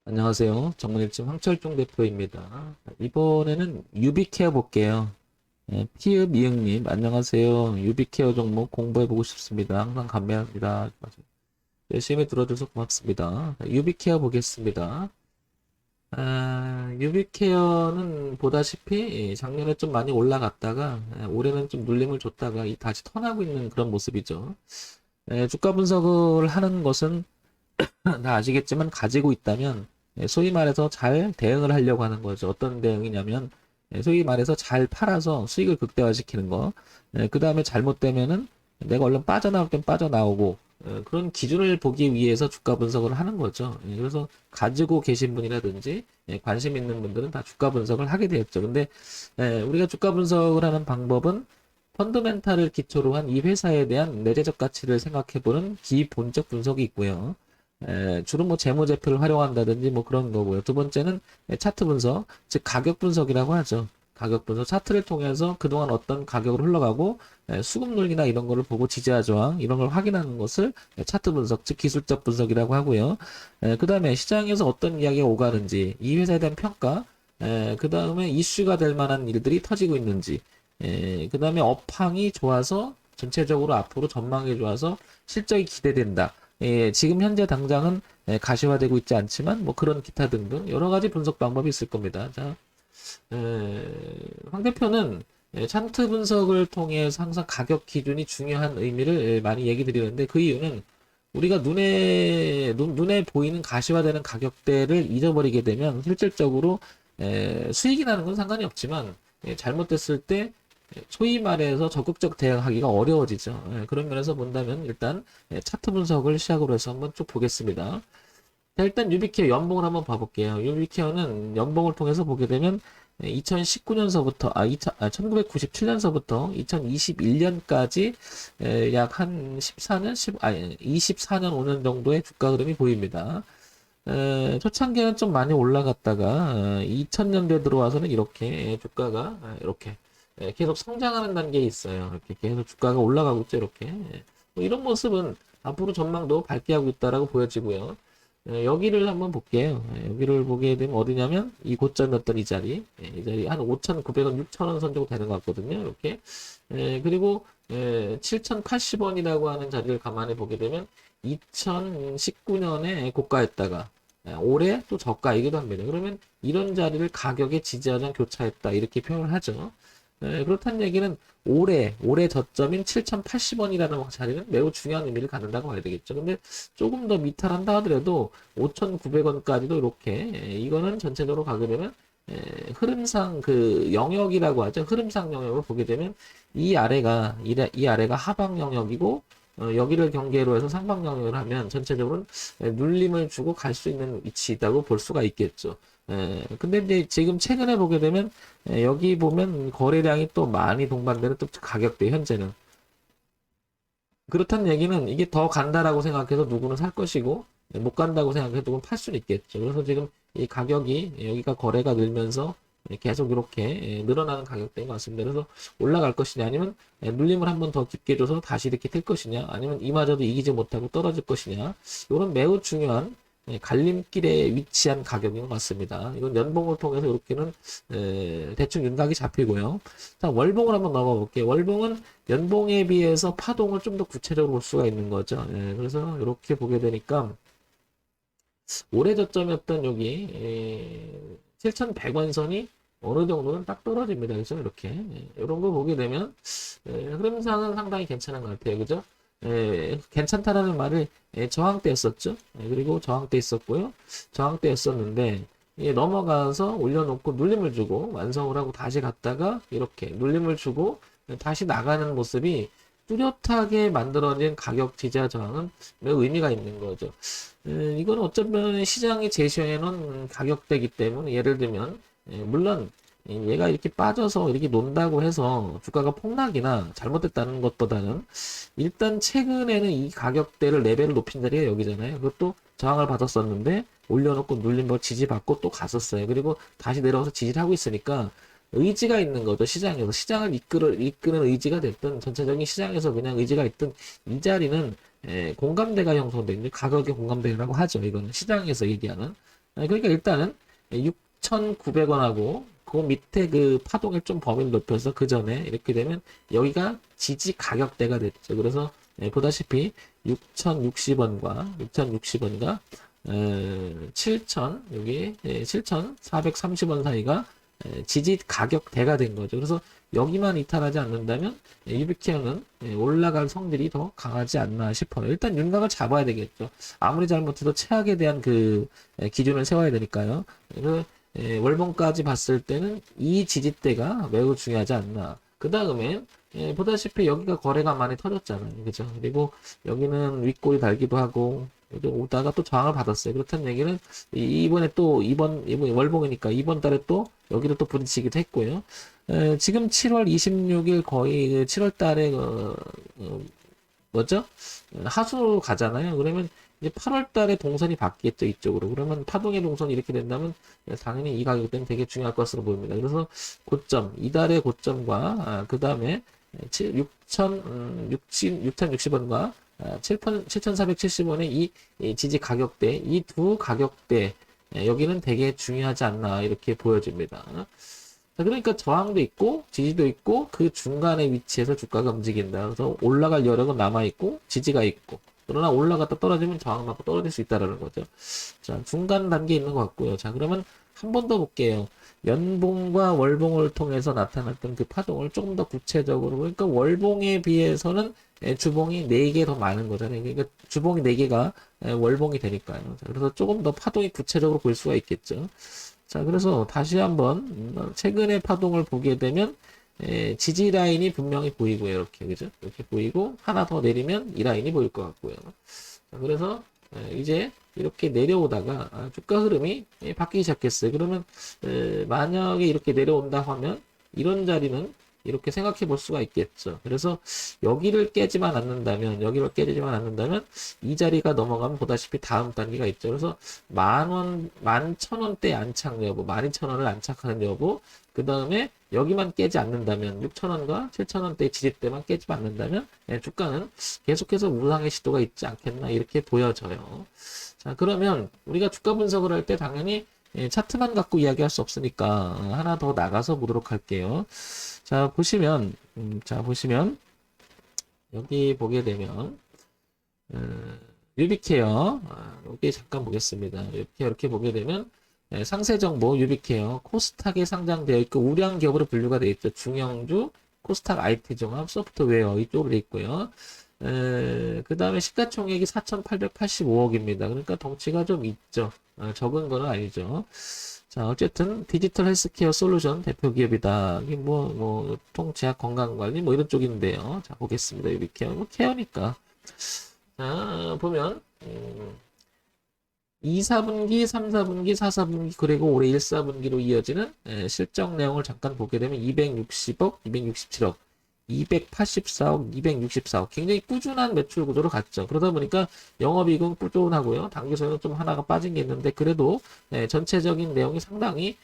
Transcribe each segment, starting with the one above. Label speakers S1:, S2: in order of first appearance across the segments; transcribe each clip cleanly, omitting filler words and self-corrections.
S1: 안녕하세요. 정문일침 황철중 대표입니다. 이번에는 유비케어 볼게요. 피읍 이응님, 안녕하세요. 유비케어 종목 공부해보고 싶습니다. 항상 감사합니다. 열심히 들어줘서 고맙습니다. 유비케어 보겠습니다. 유비케어는 보다시피 작년에 좀 많이 올라갔다가 올해는 좀 눌림을 줬다가 다시 턴하고 있는 그런 모습이죠. 주가 분석을 하는 것은 다 아시겠지만 가지고 있다면 소위 말해서 잘 대응을 하려고 하는 거죠. 어떤 대응이냐면 소위 말해서 잘 팔아서 수익을 극대화시키는 거. 그 다음에 잘못되면은 내가 얼른 빠져나올 땐 빠져나오고 그런 기준을 보기 위해서 주가 분석을 하는 거죠. 그래서 가지고 계신 분이라든지 관심 있는 분들은 다 주가 분석을 하게 되었죠. 근데 우리가 주가 분석을 하는 방법은 펀더멘탈을 기초로 한 이 회사에 대한 내재적 가치를 생각해보는 기본적 분석이 있고요. 주로 뭐 재무제표를 활용한다든지 뭐 그런 거고요. 두 번째는 차트 분석, 즉 가격 분석이라고 하죠. 가격 분석 차트를 통해서 그동안 어떤 가격으로 흘러가고 수급 논리나 이런 거를 보고 지지와 저항 이런 걸 확인하는 것을 차트 분석, 즉 기술적 분석이라고 하고요. 그 다음에 시장에서 어떤 이야기가 오가는지 이 회사에 대한 평가, 그 다음에 이슈가 될 만한 일들이 터지고 있는지, 그 다음에 업황이 좋아서 전체적으로 앞으로 전망이 좋아서 실적이 기대된다. 지금 현재 당장은 가시화되고 있지 않지만 뭐 그런 기타 등등 여러 가지 분석 방법이 있을 겁니다. 자, 황 대표는 차트 분석을 통해서 항상 가격 기준이 중요한 의미를 많이 얘기 드리는데 그 이유는 우리가 눈에 보이는 가시화되는 가격대를 잊어버리게 되면 실질적으로 수익이 나는 건 상관이 없지만 잘못됐을 때 소위 말해서 적극적 대응하기가 어려워지죠. 그런 면에서 본다면 일단 차트 분석을 시작으로 해서 한번 쭉 보겠습니다. 자, 일단 유비케어 연봉을 한번 봐볼게요. 유비케어는 연봉을 통해서 보게 되면 2019년서부터 1997년서부터 2021년까지 약 한 14년, 24년 5년 정도의 주가 흐름이 보입니다. 초창기에는 좀 많이 올라갔다가 2000년대 들어와서는 이렇게 주가가 이렇게 계속 성장하는 단계에 있어요. 이렇게 계속 주가가 올라가고 있죠. 이렇게 뭐 이런 모습은 앞으로 전망도 밝게 하고 있다라고 보여지고요. 여기를 한번 볼게요. 여기를 보게 되면 어디냐면 이 고점이었던 이 자리, 이 자리 한 5,900원, 6,000원 선 정도 되는 것 같거든요. 이렇게 그리고 7,080원이라고 하는 자리를 가만히 보게 되면 2019년에 고가였다가 올해 또 저가이기도 합니다. 그러면 이런 자리를 가격에 지지하는 교차했다 이렇게 표현을 하죠. 그렇다는 얘기는 올해 저점인 7,080원이라는 자리는 매우 중요한 의미를 갖는다고 봐야 되겠죠. 근데 조금 더 미탈한다 하더라도 5,900원까지도 이렇게 이거는 전체적으로 가게 되면 흐름상 그 영역이라고 하죠. 흐름상 영역을 보게 되면 이 아래가 하방 영역이고 여기를 경계로 해서 상방 영역을 하면 전체적으로는 눌림을 주고 갈 수 있는 위치이라고 볼 수가 있겠죠. 근데 이제 지금 최근에 보게 되면 여기 보면 거래량이 또 많이 동반되는 또 가격대 현재는 그렇다는 얘기는 이게 더 간다라고 생각해서 누구는 살 것이고 못 간다고 생각해서 누구는 팔 수는 있겠죠. 그래서 지금 이 가격이 여기가 거래가 늘면서 계속 이렇게 늘어나는 가격대인 것 같습니다. 그래서 올라갈 것이냐 아니면 눌림을 한번 더 깊게 줘서 다시 이렇게 튈 것이냐 아니면 이마저도 이기지 못하고 떨어질 것이냐 이런 매우 중요한 갈림길에 위치한 가격인 것 같습니다. 이건 연봉을 통해서 이렇게는 대충 윤곽이 잡히고요. 자, 월봉을 한번 넘어 볼게요. 월봉은 연봉에 비해서 파동을 좀 더 구체적으로 볼 수가 있는 거죠. 그래서 이렇게 보게 되니까 올해 저점이었던 여기 7,100원 선이 어느 정도는 딱 떨어집니다. 그죠? 이렇게 이런 거 보게 되면 흐름상은 상당히 괜찮은 것 같아요. 그죠? 괜찮다라는 말을 저항대였었죠. 그리고 저항대 있었고요. 저항대였었는데 넘어가서 올려놓고 눌림을 주고 완성을 하고 다시 갔다가 이렇게 눌림을 주고 다시 나가는 모습이 뚜렷하게 만들어진 가격 지지와 저항은 매우 의미가 있는 거죠. 이건 어쩌면 시장이 제시해 놓은 가격대이기 때문에 예를 들면 물론 얘가 이렇게 빠져서 이렇게 논다고 해서 주가가 폭락이나 잘못됐다는 것보다는 일단 최근에는 이 가격대를 레벨을 높인 자리가 여기잖아요. 그것도 저항을 받았었는데 올려놓고 눌린 거 지지받고 또 갔었어요. 그리고 다시 내려와서 지지를 하고 있으니까 의지가 있는 거죠. 시장에서. 시장을 이끄는 의지가 됐든 전체적인 시장에서 그냥 의지가 있든 이 자리는 공감대가 형성되는 가격의 공감대라고 하죠. 이거는 시장에서 얘기하는. 그러니까 일단은 6,900원하고 그 밑에 그 파동의 좀 범위를 높여서 그 전에 이렇게 되면 여기가 지지 가격대가 됐죠. 그래서 보다시피 6,060원과 7,000 여기 7,430원 사이가 지지 가격대가 된 거죠. 그래서 여기만 이탈하지 않는다면 유비케어는 올라갈 성질이 더 강하지 않나 싶어요. 일단 윤곽을 잡아야 되겠죠. 아무리 잘못해도 최악에 대한 그 기준을 세워야 되니까요. 그래서 월봉까지 봤을 때는 이 지지대가 매우 중요하지 않나. 그 다음에 보다시피 여기가 거래가 많이 터졌잖아요. 그죠? 그리고 여기는 윗골이 달기도 하고 오다가 또 저항을 받았어요. 그렇다는 얘기는 이번에 또 이번 월봉이니까 이번 달에 또 여기로 또 부딪히기도 했고요. 지금 7월 26일 거의 7월 달에 뭐죠? 하수로 가잖아요. 그러면 이제 8월 달에 동선이 바뀌겠죠, 이쪽으로. 그러면 파동의 동선이 이렇게 된다면 당연히 이 가격대는 되게 중요할 것으로 보입니다. 그래서 고점, 이달의 고점과 그 다음에 6,060원과 7,470원의 이 지지 가격대, 이 두 가격대, 여기는 되게 중요하지 않나, 이렇게 보여집니다. 자, 그러니까 저항도 있고, 지지도 있고, 그 중간에 위치해서 주가가 움직인다. 그래서 올라갈 여력은 남아있고, 지지가 있고, 그러나 올라갔다 떨어지면 저항 맞고 떨어질 수 있다라는 거죠. 자, 중간 단계에 있는 것 같고요. 자, 그러면 한 번 더 볼게요. 연봉과 월봉을 통해서 나타났던 그 파동을 조금 더 구체적으로, 그러니까 월봉에 비해서는 주봉이 4개 더 많은 거잖아요. 그러니까 주봉이 4개가 월봉이 되니까요. 자, 그래서 조금 더 파동이 구체적으로 볼 수가 있겠죠. 자, 그래서 다시 한번 최근의 파동을 보게 되면 지지 라인이 분명히 보이고요. 이렇게, 그죠? 이렇게 보이고 하나 더 내리면 이 라인이 보일 것 같고요. 자, 그래서 이제 이렇게 내려오다가 주가 흐름이 바뀌기 시작했어요. 그러면 만약에 이렇게 내려온다 하면 이런 자리는 이렇게 생각해 볼 수가 있겠죠. 그래서 여기를 깨지만 않는다면 이 자리가 넘어가면 보다시피 다음 단계가 있죠. 그래서 10,000원, 11,000원대 안착 여부, 12,000원을 안착하는 여부, 그 다음에 여기만 깨지 않는다면 6,000원과 7,000원대 지지대만 깨지 않는다면 주가는 계속해서 우상의 시도가 있지 않겠나 이렇게 보여져요. 자, 그러면 우리가 주가 분석을 할 때 당연히 차트만 갖고 이야기할 수 없으니까 하나 더 나가서 보도록 할게요. 자, 보시면 여기 보게 되면 유비케어 여기 잠깐 보겠습니다. 이렇게 보게 되면 상세정보 유비케어 코스닥에 상장되어 있고 우량 기업으로 분류가 되어 있죠. 중형주 코스닥 IT 종합 소프트웨어 이쪽으로 되어 있고요. 그 다음에 시가총액이 4,885억입니다. 그러니까 덩치가 좀 있죠. 적은 건 아니죠. 자, 어쨌든 디지털 헬스케어 솔루션 대표 기업이다. 이게 통제약 건강관리 이런 쪽인데요. 자, 보겠습니다. 유비케어 케어니까. 자, 보면 2, 4분기, 3, 4분기, 4, 4분기 그리고 올해 1, 4분기로 이어지는 실적 내용을 잠깐 보게 되면 260억, 267억, 284억, 264억 굉장히 꾸준한 매출 구조로 갔죠. 그러다 보니까 영업이익은 꾸준하고요. 당기소는 좀 하나가 빠진 게 있는데 그래도 전체적인 내용이 상당히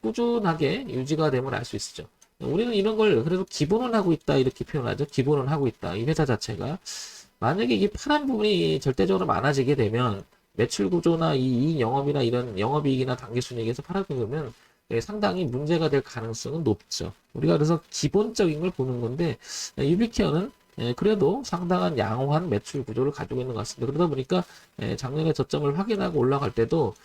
S1: 꾸준하게 유지가 됨을 알 수 있죠. 우리는 이런 걸 그래도 기본은 하고 있다 이렇게 표현하죠. 기본은 하고 있다. 이 회사 자체가 만약에 이게 파란 부분이 절대적으로 많아지게 되면 매출 구조나 이 영업이나 이런 영업이익이나 당기순이익에서 팔아보면 상당히 문제가 될 가능성은 높죠. 우리가 그래서 기본적인 걸 보는 건데 유비케어는 그래도 상당한 양호한 매출 구조를 가지고 있는 것 같습니다. 그러다 보니까 작년에 저점을 확인하고 올라갈 때도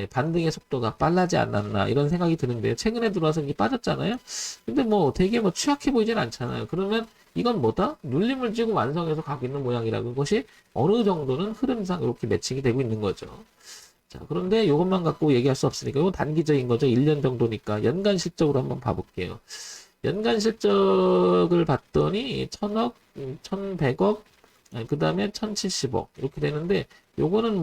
S1: 반등의 속도가 빨라지 않았나 이런 생각이 드는데 최근에 들어와서 이게 빠졌잖아요. 근데 되게 취약해 보이진 않잖아요. 그러면 이건 뭐다? 눌림을 쥐고 완성해서 가고 있는 모양이라는 것이 어느 정도는 흐름상 이렇게 매칭이 되고 있는 거죠. 자, 그런데 이것만 갖고 얘기할 수 없으니까 이건 단기적인 거죠. 1년 정도니까 연간 실적으로 한번 봐볼게요. 연간 실적을 봤더니 1,000억, 1,100억, 그 다음에 1,070억 이렇게 되는데 요거는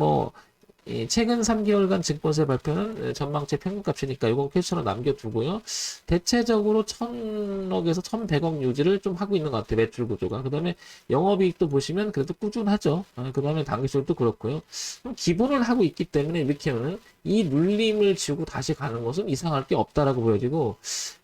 S1: 최근 3개월간 증권사 발표는 전망치 평균값이니까 이건 캐시로 남겨두고요. 대체적으로 1,000억에서 1,100억 유지를 좀 하고 있는 것 같아요. 매출 구조가. 그 다음에 영업이익도 보시면 그래도 꾸준하죠. 그 다음에 당기술도 그렇고요. 기본을 하고 있기 때문에 이렇게는 이 눌림을 지고 다시 가는 것은 이상할 게 없다라고 보여지고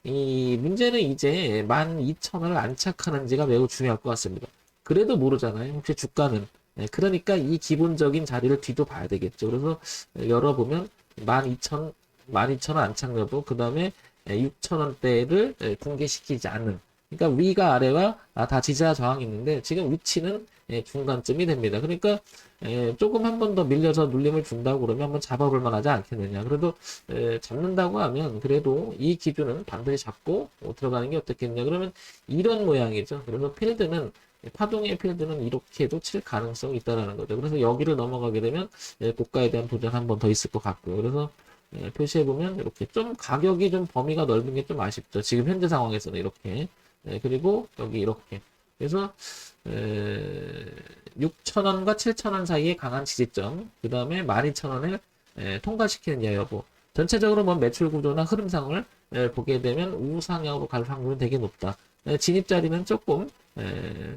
S1: 이 문제는 이제 12,000원을 안착하는지가 매우 중요할 것 같습니다. 그래도 모르잖아요. 혹시 주가는. 그러니까 이 기본적인 자리를 뒤도 봐야 되겠죠. 그래서 열어보면 12,000원 안착 여부, 그 다음에 6,000원대를 붕괴시키지 않는. 그러니까 위가 아래가 다 지지와 저항이 있는데 지금 위치는 중간쯤이 됩니다. 그러니까 조금 한 번 더 밀려서 눌림을 준다고 그러면 한번 잡아볼 만하지 않겠느냐. 그래도 잡는다고 하면 그래도 이 기준은 반드시 잡고 들어가는 게 어떻겠냐. 그러면 이런 모양이죠. 그래서 필드는 파동의 필드는 이렇게도 칠 가능성이 있다라는 거죠. 그래서 여기를 넘어가게 되면 고가에 대한 도전 한 번 더 있을 것 같고요. 그래서 표시해보면 이렇게 좀 가격이 좀 범위가 넓은 게 좀 아쉽죠. 지금 현재 상황에서는 이렇게. 그리고 여기 이렇게. 그래서 6,000원과 7,000원 사이에 강한 지지점, 그 다음에 12,000원을 통과시키느냐 여부. 전체적으로 뭐 매출 구조나 흐름상을 보게 되면 우상향으로 갈 확률은 되게 높다. 진입 자리는 조금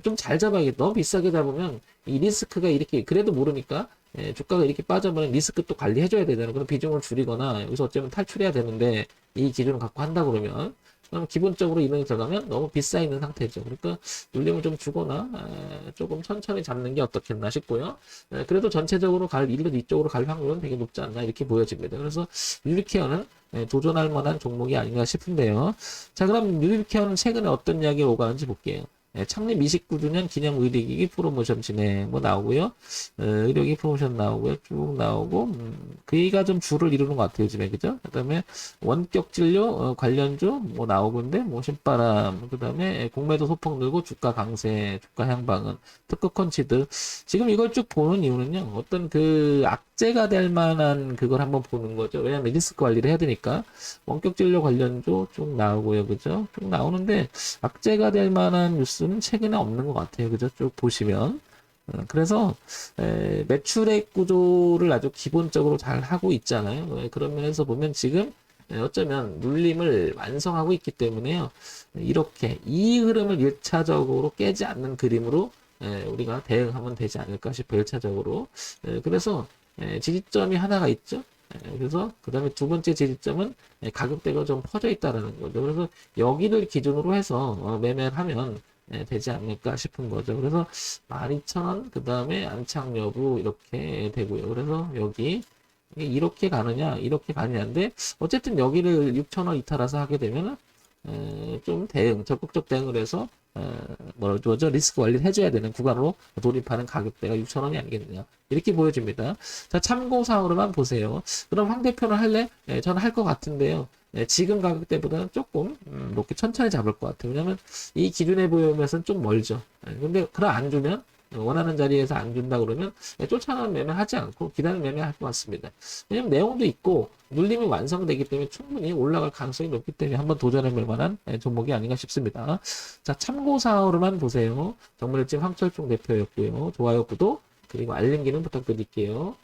S1: 좀 잘 잡아야겠다. 너무 비싸게 잡으면 이 리스크가 이렇게 그래도 모르니까 주가가 이렇게 빠져버리면 리스크 또 관리해줘야 되잖아요. 그럼 비중을 줄이거나 여기서 어쩌면 탈출해야 되는데 이 기준을 갖고 한다 그러면 그럼 기본적으로 이동이 들어가면 너무 비싸 있는 상태죠. 그러니까 눌림을 좀 주거나 조금 천천히 잡는 게 어떻겠나 싶고요. 그래도 전체적으로 일도 이쪽으로 갈 확률은 되게 높지 않나 이렇게 보여집니다. 그래서 유리케어는 도전할 만한 종목이 아닌가 싶은데요. 자, 그럼 유리케어는 최근에 어떤 이야기가 오가는지 볼게요. 창립 29주년 기념 의료기기 프로모션 진행 뭐 나오고요. 의료기기 프로모션 나오고요. 쭉 나오고 그이가 좀 주를 이루는 것 같아요. 요즘에 그죠? 그다음에 원격 진료 관련주 뭐 나오고 있는데 뭐 신바람 그다음에 공매도 소폭 늘고 주가 강세, 주가 향방은 특허 컨치드 지금 이걸 쭉 보는 이유는요. 어떤 그 악재가 될 만한 그걸 한번 보는 거죠. 왜냐면 리스크 관리를 해야 되니까 원격 진료 관련주 쭉 나오고요. 그죠? 쭉 나오는데 악재가 될 만한 뉴스는 최근에 없는 것 같아요. 그죠? 쭉 보시면. 그래서 매출액 구조를 아주 기본적으로 잘 하고 있잖아요. 그런 면에서 보면 지금 어쩌면 눌림을 완성하고 있기 때문에요. 이렇게 이 흐름을 1차적으로 깨지 않는 그림으로 우리가 대응하면 되지 않을까 싶어요. 1차적으로. 그래서 지지점이 하나가 있죠. 그래서 그 다음에 두 번째 지지점은 가격대가 좀 퍼져 있다라는 거죠. 그래서 여기를 기준으로 해서 매매를 하면 되지 않을까 싶은 거죠. 그래서 12,000원 그 다음에 안착 여부 이렇게 되고요. 그래서 여기 이렇게 가느냐 이렇게 가느냐인데 어쨌든 여기를 6,000원 이탈해서 하게 되면은 좀 적극적 대응을 해서 뭐라고 하죠? 리스크 관리를 해줘야 되는 구간으로 돌입하는 가격대가 6,000원이 아니겠느냐. 이렇게 보여집니다. 자, 참고사항으로만 보세요. 그럼 황 대표는 할래? 저는 할 것 같은데요. 지금 가격대보다는 조금 이렇게 천천히 잡을 것 같아요. 왜냐면 이 기준에 보이면서는 좀 멀죠. 근데 그럼 안 주면 원하는 자리에서 안 준다 그러면 쫓아가는 매매하지 않고 기다리는 매매할 것 같습니다. 왜냐면 내용도 있고 눌림이 완성되기 때문에 충분히 올라갈 가능성이 높기 때문에 한번 도전해볼 만한 종목이 아닌가 싶습니다. 자, 참고사항으로만 보세요. 정물일집 황철중 대표였고요. 좋아요, 구독, 그리고 알림 기능 부탁드릴게요.